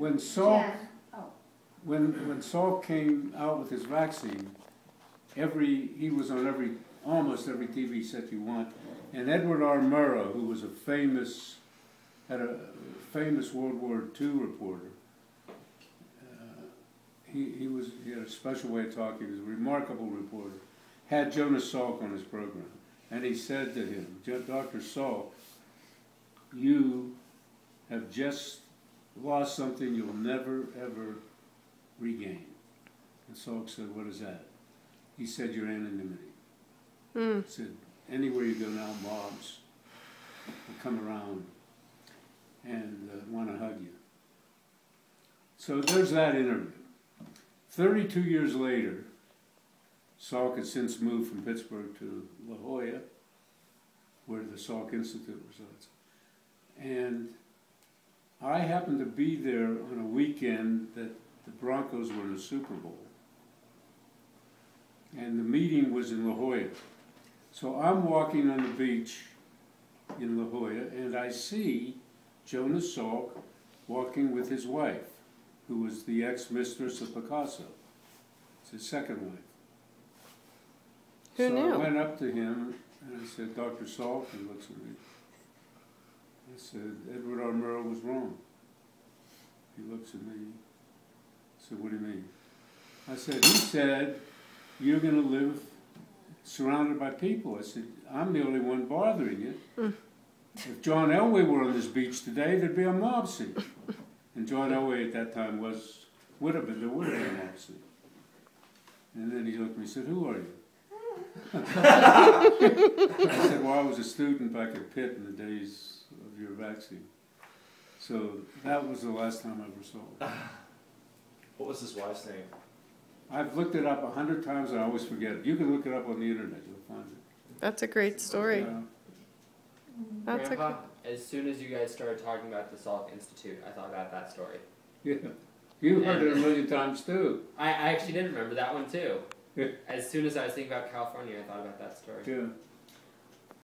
when Salk, Oh. when Salk came out with his vaccine, he was on almost every TV set you want, and Edward R. Murrow, who was had a famous World War II reporter, he had a special way of talking. He was a remarkable reporter. Had Jonas Salk on his program, and he said to him, "Dr. Salk, you have just lost something you'll never ever regain." And Salk said, "What is that?" He said, "Your anonymity." He said, "Anywhere you go now, mobs will come around and want to hug you." So there's that interview. 32 years later, Salk has since moved from Pittsburgh to La Jolla, where the Salk Institute resides. And I happened to be there on a weekend that the Broncos were in the Super Bowl. And the meeting was in La Jolla. So I'm walking on the beach in La Jolla, and I see Jonas Salk walking with his wife, who was the ex-mistress of Picasso. It's his second wife. Who knew? I went up to him and I said, "Dr. Salk," he looks at me. I said, "Edward R. Murrow was wrong." He looks at me. I said, "What do you mean?" I said, "He said, you're going to live surrounded by people." I said, "I'm the only one bothering you. If John Elway were on this beach today, there'd be a mob scene." And John Elway at that time would have been a mob scene. And then he looked at me and said, "Who are you?" I said, "Well, I was a student back at Pitt in the days of your vaccine." So that was the last time I ever saw him. What was his wife's name? I've looked it up 100 times and I always forget it. You can look it up on the internet, you'll find it. That's a great story. That's Grandpa, as soon as you guys started talking about the Salk Institute, I thought about that story. Yeah. You heard it a million times too. I actually did remember that one too. As soon as I was thinking about California, I thought about that story. Yeah.